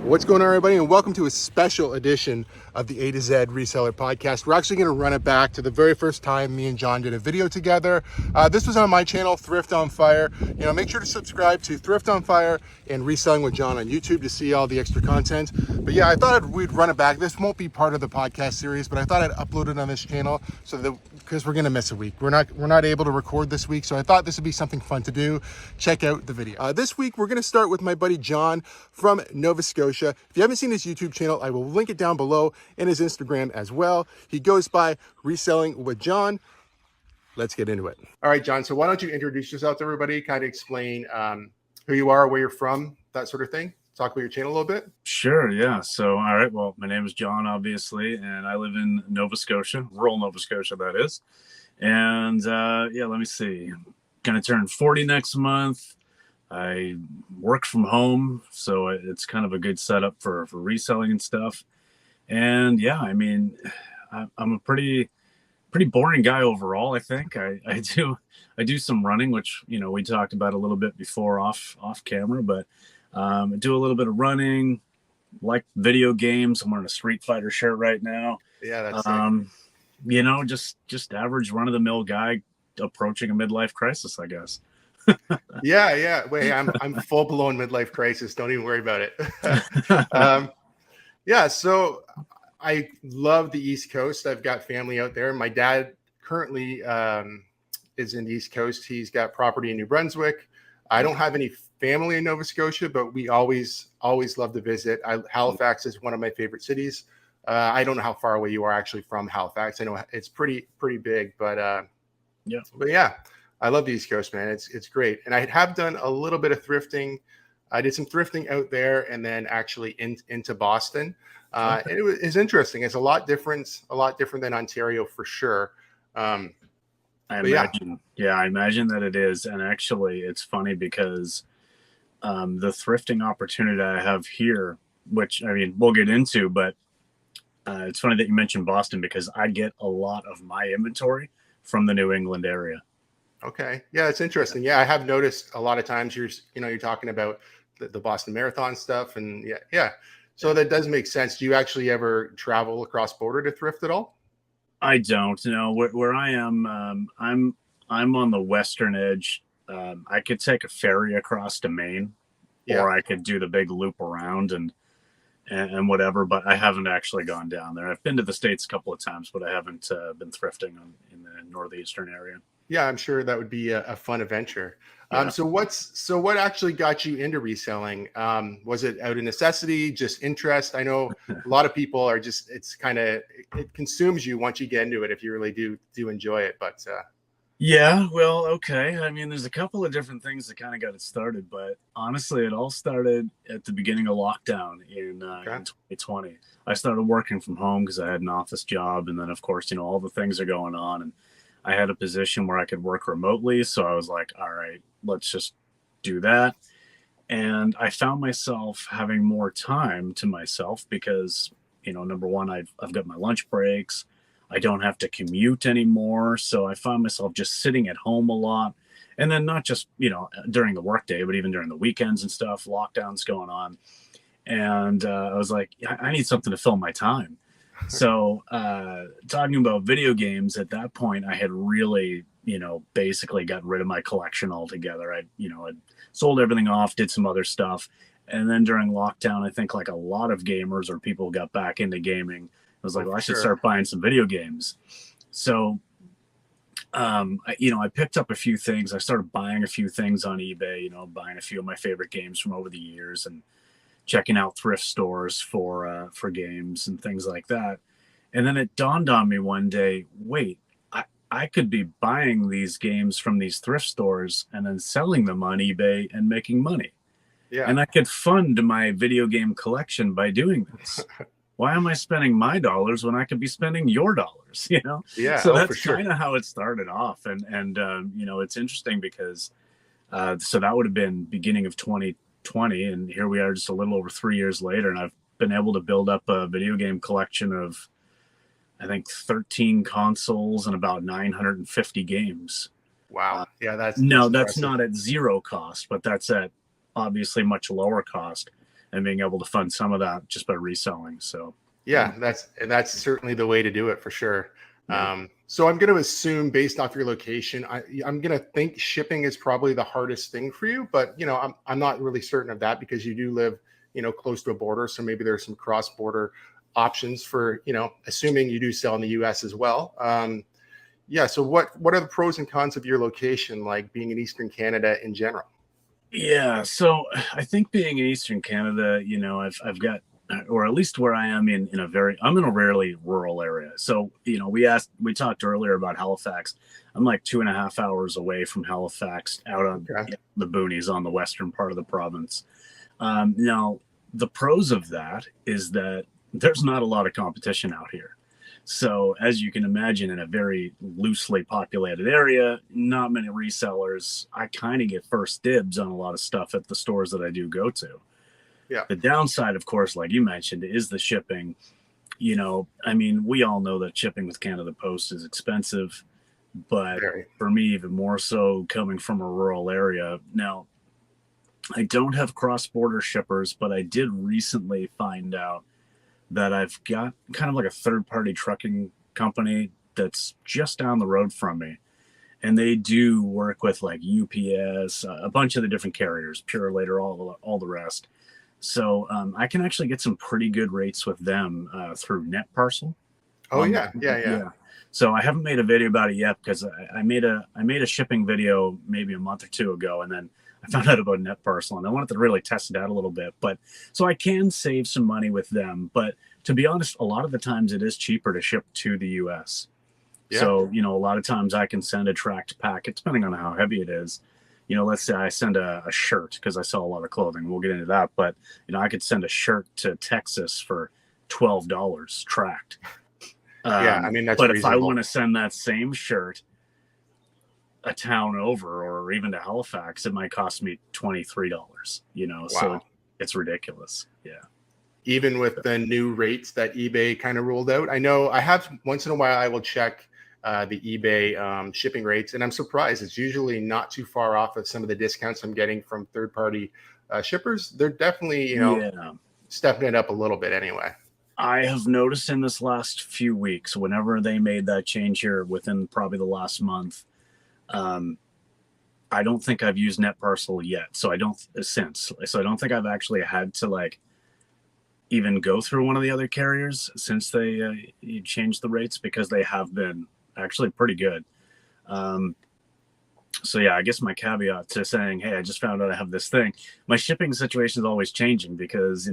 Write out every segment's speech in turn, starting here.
What's going on, everybody, and welcome to a special edition of the A-to-Z Reseller podcast. We're actually going to run it back to the very first time me and John did a video together. This was on my channel, Thrift Onfire. Make sure to subscribe to Thrift Onfire and Reselling with Jon on YouTube to see all the extra content. But yeah, I thought we'd run it back. This won't be part of the podcast series, but I thought I'd upload it on this channel so that because we're going to miss a week. We're not able to record this week, so I thought this would be something fun to do. Check out the video. This week, we're going to start with my buddy John from Nova Scotia. If you haven't seen his YouTube channel, I will link it down below and his Instagram as well. He goes by Reselling with Jon. Let's get into it. All right, John, so why don't you introduce yourself to everybody, kind of explain who you are, where you're from, that sort of thing. Talk about your channel a little bit. Sure, yeah. So, all right, well, my name is John, obviously, and I live in Nova Scotia, rural Nova Scotia, that is. And, yeah, let me see. Going to turn 40 next month. I work from home, so it's kind of a good setup for reselling and stuff. And, yeah, I mean, I'm a pretty boring guy overall, I think. I do some running, which, we talked about a little bit before off camera, but I do a little bit of running, like video games. I'm wearing a Street Fighter shirt right now. Yeah, that's just average run-of-the-mill guy approaching a midlife crisis, I guess. yeah. Wait, I'm full-blown midlife crisis. Don't even worry about it. Yeah, so I love the East Coast. I've got family out there. My dad currently is in the East Coast. He's got property in New Brunswick. I don't have any family in Nova Scotia, but we always love to visit. Halifax is one of my favorite cities. I don't know how far away you are actually from Halifax. I know it's pretty big, but yeah, I love the East Coast, man. It's great. And I have done a little bit of thrifting. I did some thrifting out there and then actually into Boston. And it was interesting. It's a lot different than Ontario for sure. I imagine that it is. And actually, it's funny because the thrifting opportunity I have here, which, I mean, we'll get into, but it's funny that you mentioned Boston because I get a lot of my inventory from the New England area. Okay. Yeah, it's interesting. Yeah, I have noticed a lot of times you're talking about the Boston Marathon stuff. And yeah. So that does make sense. Do you actually ever travel across border to thrift at all? I don't know where I am. I'm on the western edge. I could take a ferry across to Maine, or I could do the big loop around and whatever. But I haven't actually gone down there. I've been to the States a couple of times, but I haven't been thrifting in the northeastern area. Yeah, I'm sure that would be a fun adventure. So what actually got you into reselling? Was it out of necessity, just interest? I know a lot of people are just, it consumes you once you get into it if you really do enjoy it. But yeah, well, okay. I mean, there's a couple of different things that kind of got it started, but honestly, it all started at the beginning of lockdown in 2020. I started working from home because I had an office job, and then of course, all the things are going on, and I had a position where I could work remotely. So I was like, all right, let's just do that. And I found myself having more time to myself because, number one, I've got my lunch breaks. I don't have to commute anymore. So I found myself just sitting at home a lot. And then not just, during the workday, but even during the weekends and stuff, lockdowns going on. And I was like, I need something to fill my time. So talking about video games, at that point, I had really, basically got rid of my collection altogether. I'd sold everything off, did some other stuff. And then during lockdown, I think like a lot of gamers or people got back into gaming. I was like, well, I should start buying some video games. So, I picked up a few things. I started buying a few things on eBay, buying a few of my favorite games from over the years and checking out thrift stores for games and things like that. And then it dawned on me one day, wait, I could be buying these games from these thrift stores and then selling them on eBay and making money. Yeah. And I could fund my video game collection by doing this. Why am I spending my dollars when I could be spending your dollars? Yeah. So that's kind of how it started off. And it's interesting because so that would have been beginning of 2020, and here we are just a little over 3 years later, and I've been able to build up a video game collection of, I think, 13 consoles and about 950 games. Wow. Yeah, that's not at zero cost, but that's at obviously much lower cost. and being able to fund some of that just by reselling. So Yeah, that's certainly the way to do it for sure. yeah. So I'm going to assume, based off your location, I'm going to think shipping is probably the hardest thing for you, but I'm not really certain of that because you do live close to a border, so maybe there's some cross border options for assuming you do sell in the U.S. as well. Yeah. So what are the pros and cons of your location, like being in Eastern Canada in general? Yeah, so I think being in Eastern Canada, I've got, or at least where I am I'm in a rarely rural area. So, we talked earlier about Halifax. I'm like 2.5 hours away from Halifax, out on Okay. the boonies on the western part of the province. Now, the pros of that is that there's not a lot of competition out here. So, as you can imagine, in a very loosely populated area, not many resellers. I kind of get first dibs on a lot of stuff at the stores that I do go to. Yeah. The downside, of course, like you mentioned, is the shipping. I mean, we all know that shipping with Canada Post is expensive, but Very. for me, even more so coming from a rural area. Now, I don't have cross-border shippers, but I did recently find out that I've got kind of like a third-party trucking company that's just down the road from me. And they do work with like UPS, a bunch of the different carriers, Purolator, all the rest. So I can actually get some pretty good rates with them through NetParcel. Oh yeah. Yeah. So I haven't made a video about it yet because I made a shipping video maybe a month or two ago, and then I found out about NetParcel, and I wanted to really test it out a little bit. But so I can save some money with them. But to be honest, a lot of the times it is cheaper to ship to the U.S. Yeah. So a lot of times I can send a tracked packet, depending on how heavy it is. Let's say I send a shirt, because I sell a lot of clothing. We'll get into that, but I could send a shirt to Texas for $12 tracked. Yeah, I mean, that's but reasonable. if I want to send that same shirt a town over, or even to Halifax, it might cost me $23. Wow. So it's ridiculous. Yeah. Even with the new rates that eBay kind of rolled out, I know I have once in a while I will check the eBay shipping rates, and I'm surprised. It's usually not too far off of some of the discounts I'm getting from third-party shippers. They're definitely, stepping it up a little bit anyway. I have noticed in this last few weeks, whenever they made that change here within probably the last month, I don't think I've used NetParcel yet. So I don't think I've actually had to even go through one of the other carriers since they changed the rates, because they have been actually pretty good. So yeah, I guess my caveat to saying, hey, I just found out I have this thing. My shipping situation is always changing because,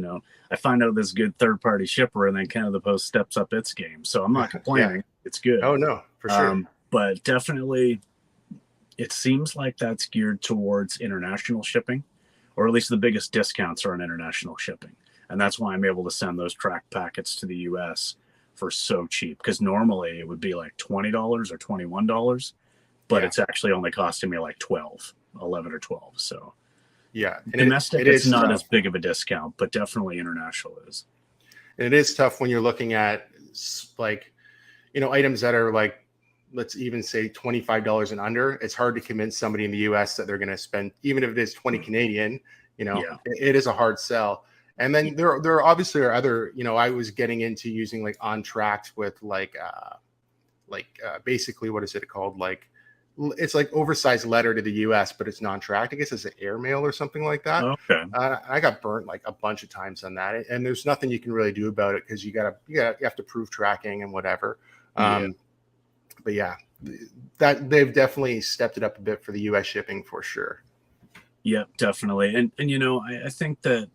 I find out this good third-party shipper, and then Canada Post steps up its game. So I'm not complaining. Yeah. It's good. Oh, no, for sure. But definitely it seems like that's geared towards international shipping, or at least the biggest discounts are on international shipping. And that's why I'm able to send those tracked packets to the U.S. for so cheap, because normally it would be like $20 or $21. But it's actually only costing me like 11 or 12. So yeah, and domestic, it's not as big of a discount, but definitely international is. And it is tough when you're looking at items that are like, let's even say $25 and under. It's hard to convince somebody in the US that they're going to spend, even if it is 20 Canadian, it is a hard sell. And then there obviously are other, I was getting into using like On Track with basically, what is it called? It's like oversized letter to the US, but it's non-tracked. I guess it's an airmail or something like that. Okay. I got burnt like a bunch of times on that, and there's nothing you can really do about it because you have to prove tracking and whatever. But yeah, that they've definitely stepped it up a bit for the US shipping for sure. Yep, definitely. And I think that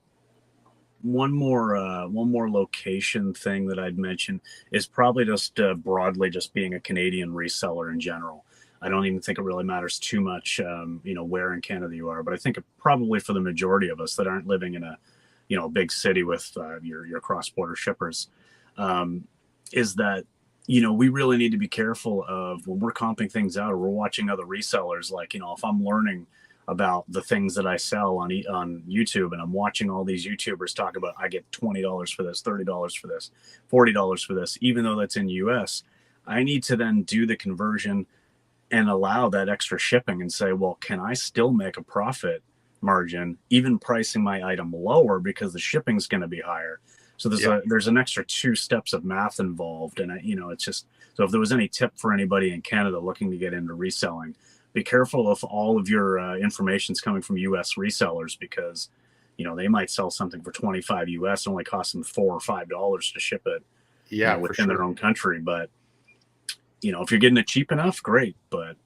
one more location thing that I'd mention is probably just broadly just being a Canadian reseller in general. I don't even think it really matters too much, where in Canada you are. But I think probably for the majority of us that aren't living in a big city with your cross-border shippers, is that, we really need to be careful of when we're comping things out or we're watching other resellers. Like, if I'm learning about the things that I sell on YouTube, and I'm watching all these YouTubers talk about, I get $20 for this, $30 for this, $40 for this, even though that's in US, I need to then do the conversion and allow that extra shipping and say, well, can I still make a profit margin, even pricing my item lower because the shipping's going to be higher. So there's an extra 2 steps of math involved. And it's just, so if there was any tip for anybody in Canada looking to get into reselling, be careful if all of your information's coming from US resellers, because they might sell something for 25 US, only cost them $4 or $5 to ship it within their own country. But if you're getting it cheap enough, great. But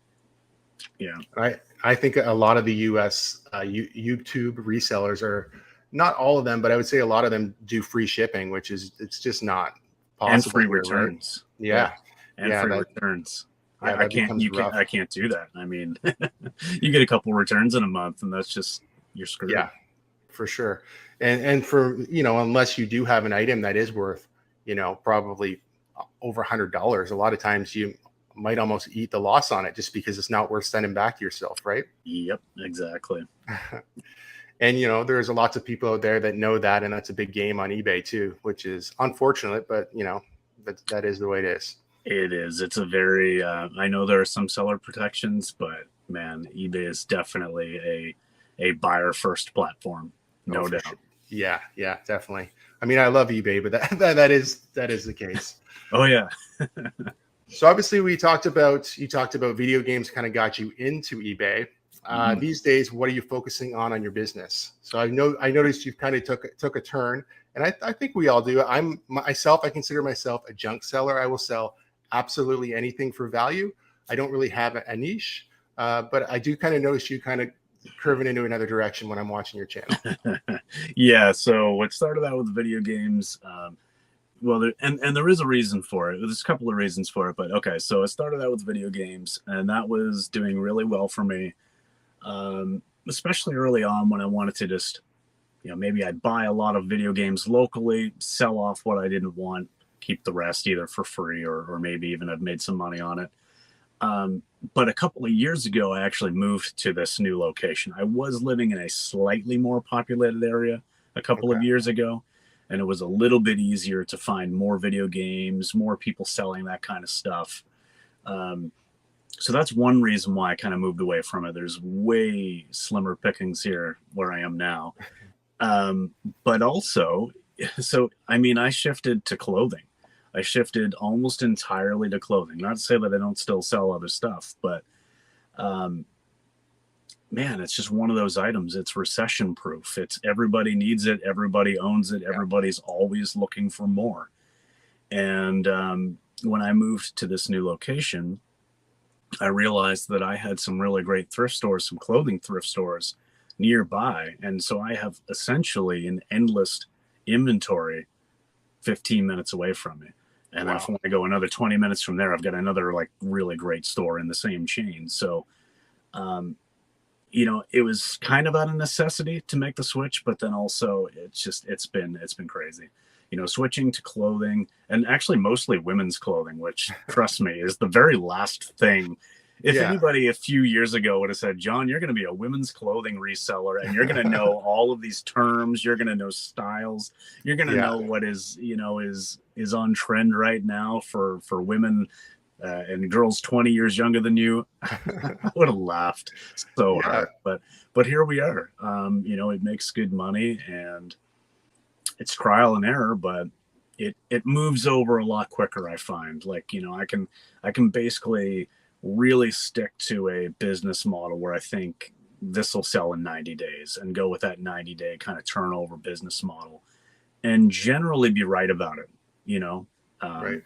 I think a lot of the US YouTube resellers are, not all of them, but I would say a lot of them do free shipping, which is, it's just not possible. And free returns. Right? And free returns. Yeah, I can't do that. I mean, you get a couple returns in a month and that's just, you're screwed. Yeah, for sure. And for, unless you do have an item that is worth, probably over $100, a lot of times you might almost eat the loss on it just because it's not worth sending back to yourself, right? Yep, exactly. And there's lots of people out there that know that, and that's a big game on eBay too, which is unfortunate, but that is the way it is. It is. It's a very I know there are some seller protections, but man, eBay is definitely a buyer first platform, no doubt. Sure. Yeah, definitely. I mean, I love eBay, but that is the case. Oh yeah. So obviously you talked about video games kind of got you into eBay. These days, what are you focusing on your business? So I noticed you've kind of took a turn, and I think we all do. I consider myself a junk seller. I will sell absolutely anything for value. I don't really have a niche, but I do kind of notice you kind of curving into another direction when I'm watching your channel. Yeah. So what started out with video games, there is a reason for it. There's a couple of reasons for it, but okay. So it started out with video games, and that was doing really well for me, especially early on when I wanted to just, maybe I'd buy a lot of video games locally, sell off what I didn't want, keep the rest either for free or maybe even I've made some money on it. But a couple of years ago, I actually moved to this new location. I was living in a slightly more populated area a couple of years ago, and it was a little bit easier to find more video games, more people selling that kind of stuff. So that's one reason why I kind of moved away from it. There's way slimmer pickings here where I am now. But also, I shifted to clothing. I shifted almost entirely to clothing. Not to say that I don't still sell other stuff, but it's just one of those items. It's recession proof. It's everybody needs it. Everybody owns it. Everybody's always looking for more. And when I moved to this new location, I realized that I had some really great thrift stores, some clothing thrift stores nearby. And so I have essentially an endless inventory 15 minutes away from me. And then if I want to go another 20 minutes from there, I've got another really great store in the same chain. So, it was kind of out of necessity to make the switch, but then also it's been crazy, switching to clothing, and actually mostly women's clothing, which trust me is the very last thing. If anybody a few years ago would have said, John, you're going to be a women's clothing reseller and you're going to know all of these terms, you're going to know styles, you're going to know what is on trend right now for women and girls 20 years younger than you, I would have laughed so hard. But here we are. It makes good money and it's trial and error, but it moves over a lot quicker, I find. I can basically really stick to a business model where I think this will sell in 90 days and go with that 90-day kind of turnover business model and generally be right about it, right.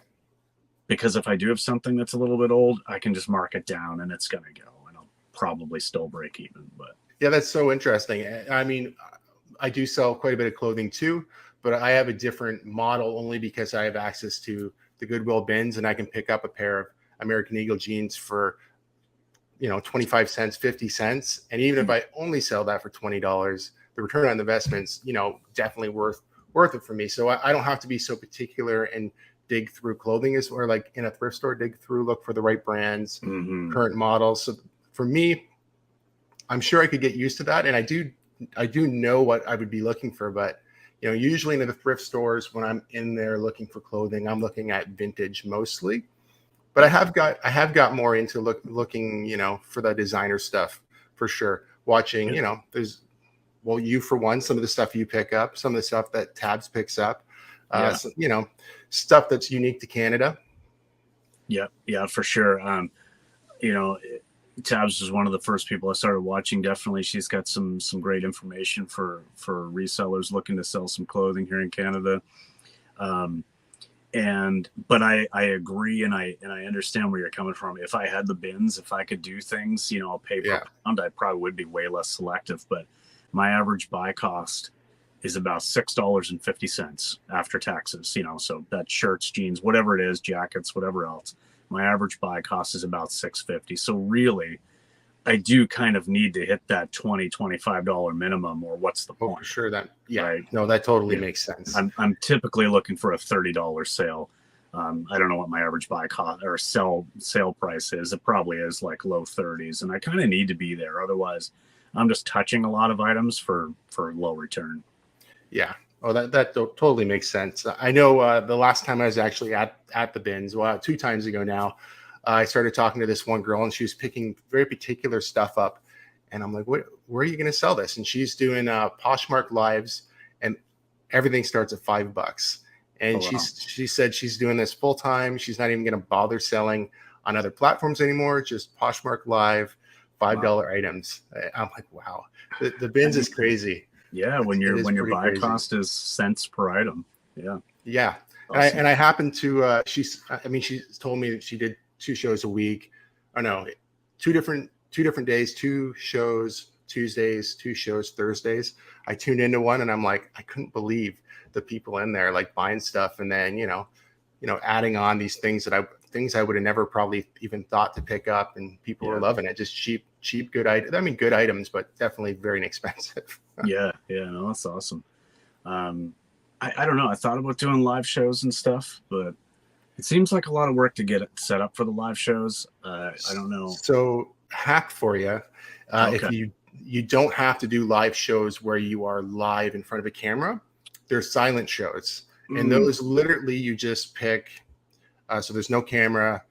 Because if I do have something that's a little bit old, I can just mark it down and it's going to go and I'll probably still break even. But yeah, that's so interesting. I mean, I do sell quite a bit of clothing too, but I have a different model only because I have access to the Goodwill bins and I can pick up a pair of American Eagle jeans for 25 cents, 50 cents, and even if I only sell that for $20, the return on the investment's definitely worth it for me. So I don't have to be so particular and dig through clothing or like in a thrift store, look for the right brands, current models. So for me, I'm sure I could get used to that, and I do know what I would be looking for, but usually in the thrift stores when I'm in there looking for clothing, I'm looking at vintage mostly. But I have got more into looking, for the designer stuff for sure. Watching, there's well, you for one, some of the stuff you pick up, some of the stuff that Tabs picks up, so, you know, stuff that's unique to Canada. Yeah, for sure. You know, Tabs was one of the first people I started watching. Definitely, she's got some great information for resellers looking to sell some clothing here in Canada. But I agree, and I understand where you're coming from. If I had the bins, if I could do things, you know, pay per pound, I probably would be way less selective. But my average buy cost is about $6.50 after taxes. You know, so that's shirts, jeans, whatever it is, jackets, whatever else. My average buy cost is about $6.50. So really, I do kind of need to hit that $20-$25 minimum, or what's the point? For sure. That right? No, that totally makes sense. I'm typically looking for a $30 sale. I don't know what my average buy cost or sale price is. It probably is like low 30s, and I kind of need to be there. Otherwise, I'm just touching a lot of items for low return. Yeah. Oh, that totally makes sense. I know the last time I was actually at the bins, well, 2 times ago now, I started talking to this one girl, and she was picking very particular stuff up. And I'm like, where are you going to sell this? And she's doing Poshmark lives, and everything starts at $5. And she said she's doing this full time. She's not even going to bother selling on other platforms anymore. Just Poshmark live, $5 items. I'm like, wow, the bins is crazy. Yeah, when your buy cost is cents per item. Yeah. Awesome. And I happen to she told me that she did 2 shows a week. Oh no, 2 different days, 2 shows Tuesdays, 2 shows Thursdays. I tuned into one, and I'm like, I couldn't believe the people in there like buying stuff, and then you know adding on these things I would have never probably even thought to pick up, and people were loving it. Just cheap good items. I mean, good items, but definitely very inexpensive. Yeah, no, that's awesome. I don't know. I thought about doing live shows and stuff, but it seems like a lot of work to get it set up for the live shows. I don't know. So hack for you. If you don't have to do live shows where you are live in front of a camera, there's silent shows. And those literally you just pick. So there's no camera.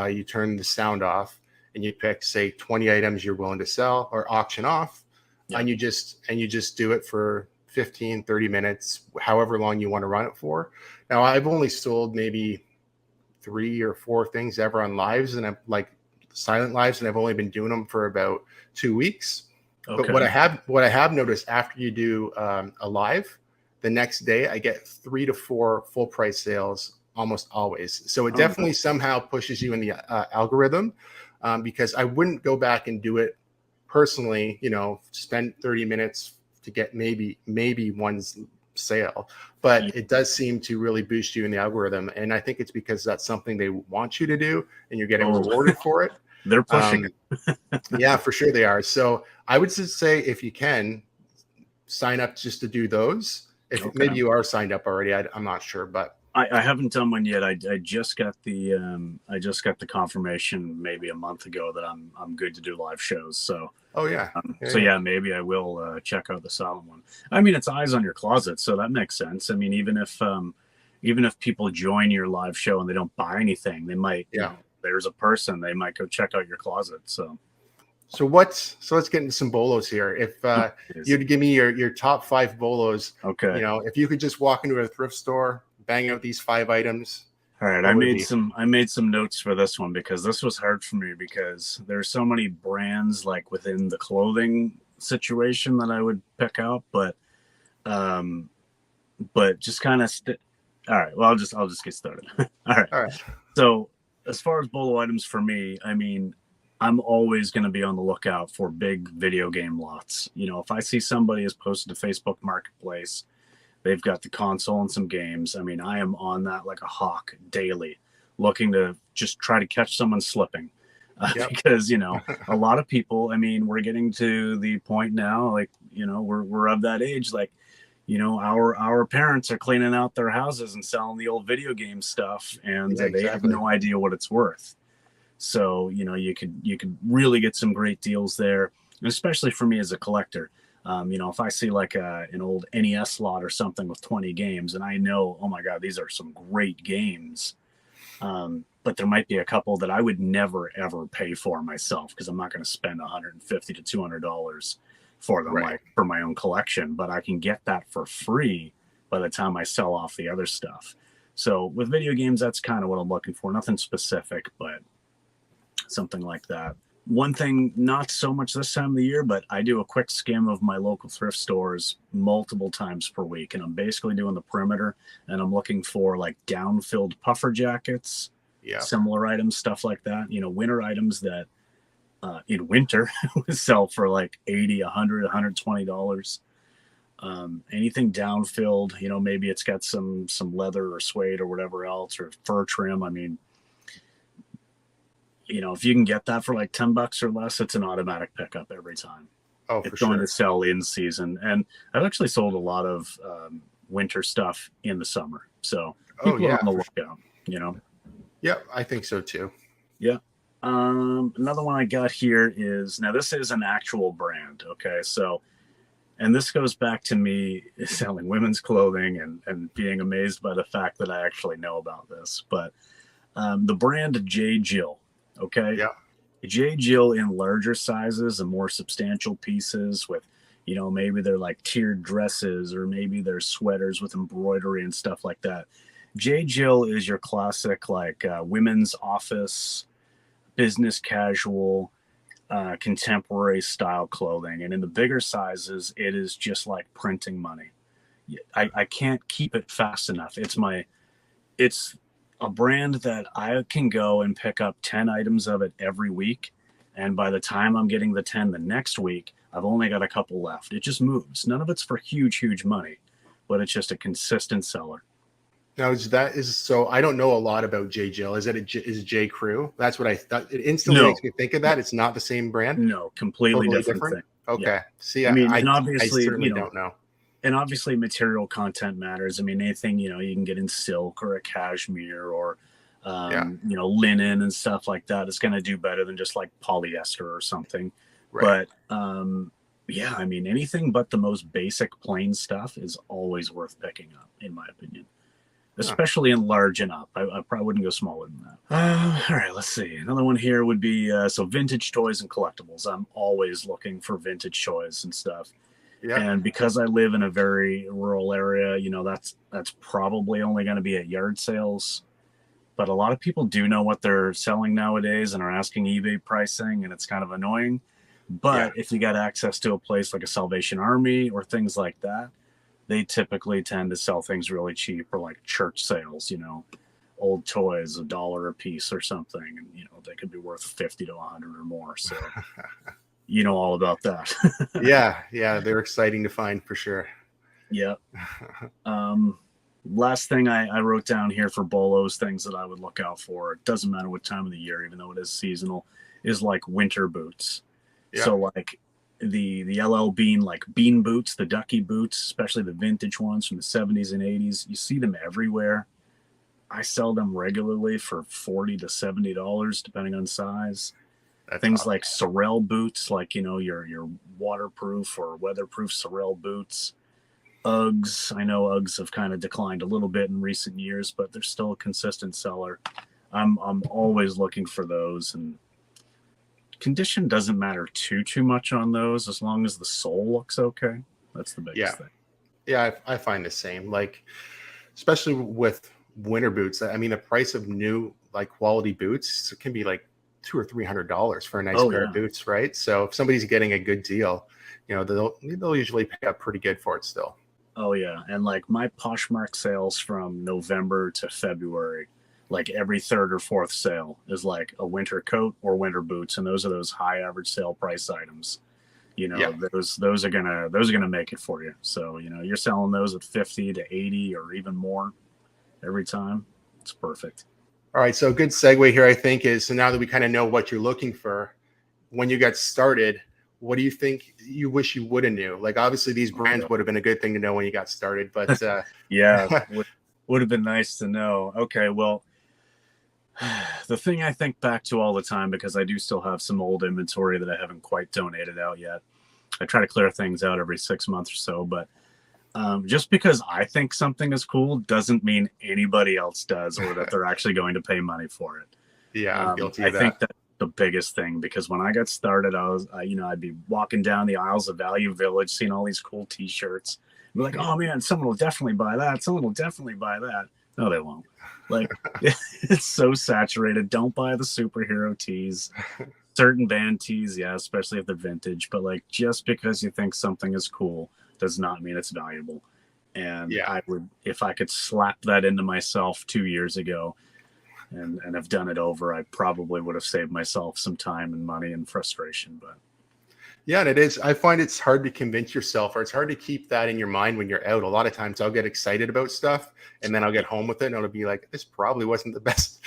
You turn the sound off, and you pick, say, 20 items you're willing to sell or auction off. And you just do it for 15, 30 minutes, however long you want to run it for. Now, I've only sold maybe 3 or 4 things ever on lives, and I'm like silent lives, and I've only been doing them for about 2 weeks. But what I have noticed after you do a live, the next day I get 3 to 4 full price sales almost always. So it definitely somehow pushes you in the algorithm, because I wouldn't go back and do it personally, spend 30 minutes to get maybe one sale, but it does seem to really boost you in the algorithm. And I think it's because that's something they want you to do, and you're getting rewarded for it. They're pushing it. Yeah, for sure they are. So I would just say, if you can, sign up just to do those. If maybe you are signed up already, I'm not sure, but I haven't done one yet. I just got the confirmation maybe a month ago that I'm good to do live shows. So maybe I will check out the silent one. I mean, it's eyes on your closet, so that makes sense. I mean, even if people join your live show and they don't buy anything, they might. There's a person, they might go check out your closet. So let's get into some bolos here. If you'd give me your top 5 bolos, if you could just walk into a thrift store, bang out these 5 items. All right, I made some notes for this one, because this was hard for me, because there's so many brands like within the clothing situation that I would pick out, but just kind of all right. Well, I'll just get started. All right. So as far as bolo items for me, I mean, I'm always going to be on the lookout for big video game lots. If I see somebody has posted to Facebook Marketplace, they've got the console and some games. I mean, I am on that like a hawk daily, looking to just try to catch someone slipping. Because, a lot of people, I mean, we're getting to the point now, like, we're of that age, like, our parents are cleaning out their houses and selling the old video game stuff, and they have no idea what it's worth. So, you could really get some great deals there, and especially for me as a collector. If I see like an old NES lot or something with 20 games, and I know, oh my God, these are some great games. But there might be a couple that I would never, ever pay for myself, because I'm not going to spend $150 to $200 for them, Right. like for my own collection, but I can get that for free by the time I sell off the other stuff. So with video games, that's kind of what I'm looking for. Nothing specific, but something like that. One thing, not so much this time of the year, but I do a quick skim of my local thrift stores multiple times per week. And I'm basically doing the perimeter, and I'm looking for like down-filled puffer jackets, similar items, stuff like that. You know, winter items that in winter would sell for like $80, $100, $120. Anything down-filled, you know, maybe it's got some leather or suede or whatever else, or fur trim. I mean, you know, if you can get that for like $10 or less, it's an automatic pickup every time. Oh, it's for going sure. to sell in season. And I've actually sold a lot of winter stuff in the summer. So people are on the lookout, you know? Yep, I think so too. Yeah. Another one I got here is, now this is an actual brand. Okay. So, and this goes back to me selling women's clothing and being amazed by the fact that I actually know about this, but the brand J. Jill. Okay. Yeah. J. Jill in larger sizes and more substantial pieces with, you know, maybe they're like tiered dresses, or maybe they're sweaters with embroidery and stuff like that. J. Jill is your classic, like women's office, business casual, contemporary style clothing. And in the bigger sizes, it is just like printing money. I can't keep it fast enough. It's a brand that I can go and pick up 10 items of it every week. And by the time I'm getting the 10 the next week, I've only got a couple left. It just moves. None of it's for huge money, but it's just a consistent seller. Now, so I don't know a lot about J. Jill. Is it J. Crew? That's what I thought. It instantly makes me think of that. It's not the same brand? No, completely totally different thing. Okay. Yeah. See, I mean, I obviously, certainly don't know. And obviously material content matters. I mean, anything, you know, you can get in silk or a cashmere or, you know, linen and stuff like that is going to do better than just like polyester or something. Right. But, yeah, I mean, anything but the most basic plain stuff is always worth picking up, in my opinion, especially in large and up. I probably wouldn't go smaller than that. All right, let's see. Another one here would be, so vintage toys and collectibles. I'm always looking for vintage toys and stuff. Yeah. And because I live in a very rural area, you know, that's probably only going to be at yard sales. But a lot of people do know what they're selling nowadays and are asking eBay pricing, and it's kind of annoying. But if you got access to a place like a Salvation Army or things like that, they typically tend to sell things really cheap, or like church sales, you know, old toys, $1 a piece or something. And, you know, they could be worth 50 to 100 or more. So you know all about that. yeah, they're exciting to find for sure. Yeah. Last thing I wrote down here for bolos, things that I would look out for, it doesn't matter what time of the year, even though it is seasonal, is like winter boots. Yeah. So like the LL Bean, like bean boots, the ducky boots, especially the vintage ones from the 70s and 80s, you see them everywhere. I sell them regularly for $40 to $70, depending on size. Things awesome. Like Sorel boots, like, you know, your waterproof or weatherproof Sorel boots. Uggs, I know Uggs have kind of declined a little bit in recent years, but they're still a consistent seller. I'm always looking for those, and condition doesn't matter too much on those, as long as the sole looks okay. That's the biggest thing. Yeah, I find the same. Like, especially with winter boots. I mean, the price of new, like, quality boots can be like $200 or $300 for a nice pair of boots, right? So if somebody's getting a good deal, you know, they'll usually pay up pretty good for it still. Oh yeah, and like my Poshmark sales from November to February, like every third or fourth sale is like a winter coat or winter boots, and those are those high average sale price items. You know, those are gonna make it for you. So, you know, you're selling those at 50 to 80 or even more every time. It's perfect. All right, so a good segue here, I think, is, so now that we kind of know what you're looking for, when you got started, what do you think you wish you would have knew? Like, obviously these brands would have been a good thing to know when you got started, but yeah, would have been nice to know. Okay, well, the thing I think back to all the time, because I do still have some old inventory that I haven't quite donated out yet. I try to clear things out every 6 months or so, but just because I think something is cool doesn't mean anybody else does, or that they're actually going to pay money for it. Yeah, I'm guilty of that. I think that the biggest thing, because when I got started, I'd be walking down the aisles of Value Village, seeing all these cool T-shirts. Be like, oh man, someone will definitely buy that. Someone will definitely buy that. No, they won't. Like, it's so saturated. Don't buy the superhero tees. Certain band tees, yeah, especially if they're vintage. But like, just because you think something is cool does not mean it's valuable. And I would, if I could slap that into myself 2 years ago, and have done it over, I probably would have saved myself some time and money and frustration. But yeah, and it is. I find it's hard to convince yourself, or it's hard to keep that in your mind when you're out. A lot of times I'll get excited about stuff and then I'll get home with it and it'll be like, this probably wasn't the best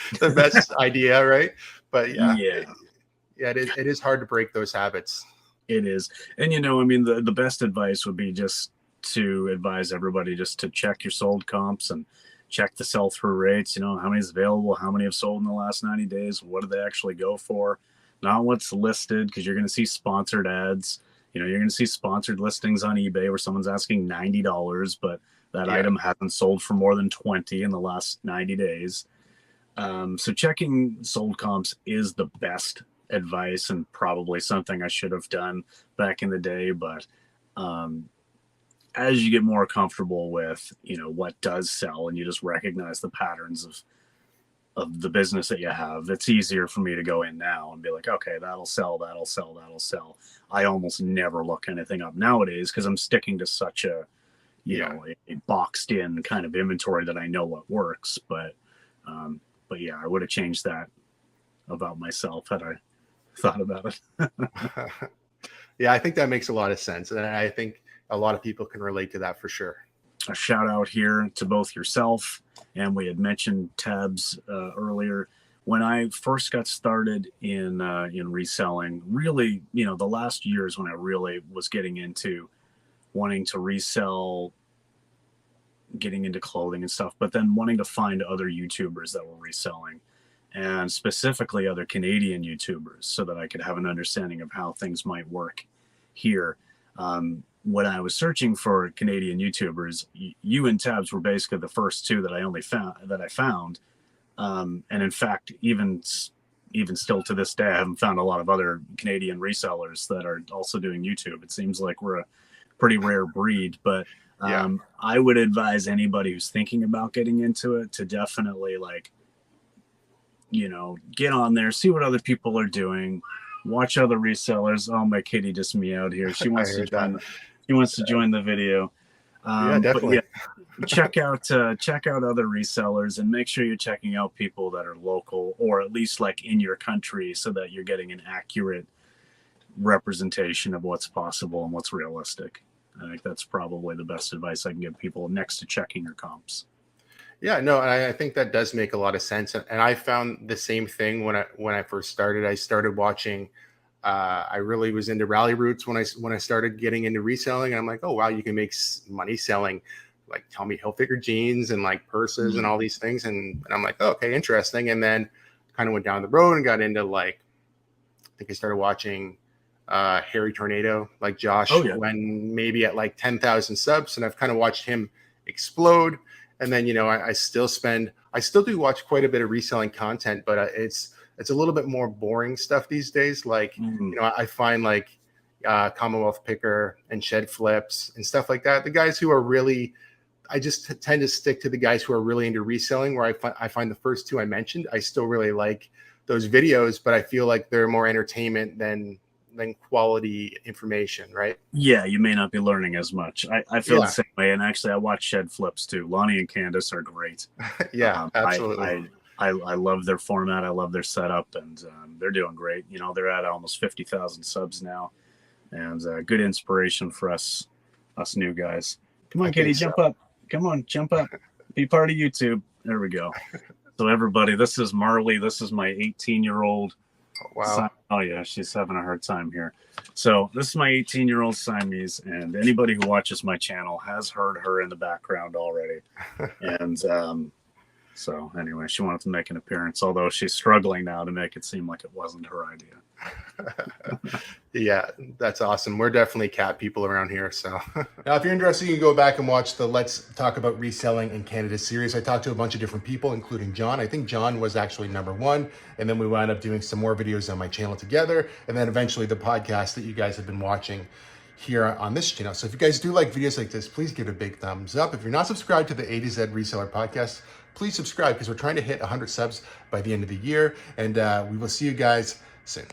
idea, right? But it is hard to break those habits. It is. And I mean, the best advice would be just to advise everybody just to check your sold comps and check the sell-through rates. How many is available, how many have sold in the last 90 days, what do they actually go for? Not what's listed, because you're going to see sponsored ads. You're going to see sponsored listings on eBay where someone's asking $90, but that item hasn't sold for more than 20 in the last 90 days. So checking sold comps is the best advice, and probably something I should have done back in the day. But as you get more comfortable with, what does sell, and you just recognize the patterns of the business that you have, it's easier for me to go in now and be like, okay, that'll sell. I almost never look anything up nowadays because I'm sticking to such a boxed in kind of inventory that I know what works. But yeah, I would have changed that about myself had I thought about it. Yeah, I think that makes a lot of sense. And I think a lot of people can relate to that for sure. A shout out here to both yourself, and we had mentioned Tabs earlier. When I first got started in reselling, really, the last years when I really was getting into wanting to resell, getting into clothing and stuff, but then wanting to find other YouTubers that were reselling, and specifically other Canadian YouTubers, so that I could have an understanding of how things might work here. When I was searching for Canadian YouTubers, you and Tabs were basically the first two that I found. And in fact, even still to this day, I haven't found a lot of other Canadian resellers that are also doing YouTube. It seems like we're a pretty rare breed, but I would advise anybody who's thinking about getting into it to definitely get on there, see what other people are doing, watch other resellers. Oh, my kitty just meowed here. She wants to join. She wants to join the video. Definitely. But check out other resellers, and make sure you're checking out people that are local, or at least in your country, so that you're getting an accurate representation of what's possible and what's realistic. I think that's probably the best advice I can give people next to checking your comps. Yeah, no, I think that does make a lot of sense. And I found the same thing when I first started. I started watching. I really was into rally routes when I started getting into reselling. And I'm like, oh wow, you can make money selling Tommy Hilfiger jeans and purses and all these things. And I'm like, oh, okay, interesting. And then kind of went down the road and got into I think I started watching Harry Tornado, Josh, when maybe at 10,000 subs, and I've kind of watched him explode. And then, I still do watch quite a bit of reselling content, but it's a little bit more boring stuff these days. I find Commonwealth Picker and Shed Flips and stuff like that. The guys who are really, I just tend to stick to the guys who are really into reselling, where I find the first two I mentioned, I still really like those videos, but I feel like they're more entertainment than quality information, right? Yeah, you may not be learning as much. I feel the same way. And actually, I watch Shed Flips too. Lonnie and Candace are great. Absolutely. I love their format. I love their setup, and they're doing great. They're at almost 50,000 subs now, and good inspiration for us new guys. Come on, Katie, jump up. Come on, jump up. Be part of YouTube. There we go. So everybody, this is Marley. This is my 18-year-old. Wow. Oh yeah, she's having a hard time here. So this is my 18-year-old Siamese, and anybody who watches my channel has heard her in the background already. And so anyway, she wanted to make an appearance, although she's struggling now to make it seem like it wasn't her idea. Yeah, that's awesome. We're definitely cat people around here. So now if you're interested, you can go back and watch the Let's Talk About Reselling in Canada series. I talked to a bunch of different people, including John. I think John was actually #1. And then we wound up doing some more videos on my channel together. And then eventually the podcast that you guys have been watching here on this channel. So if you guys do like videos like this, please give it a big thumbs up. If you're not subscribed to the Eh-To-Zed Reseller podcast, please subscribe because we're trying to hit 100 subs by the end of the year. And we will see you guys soon.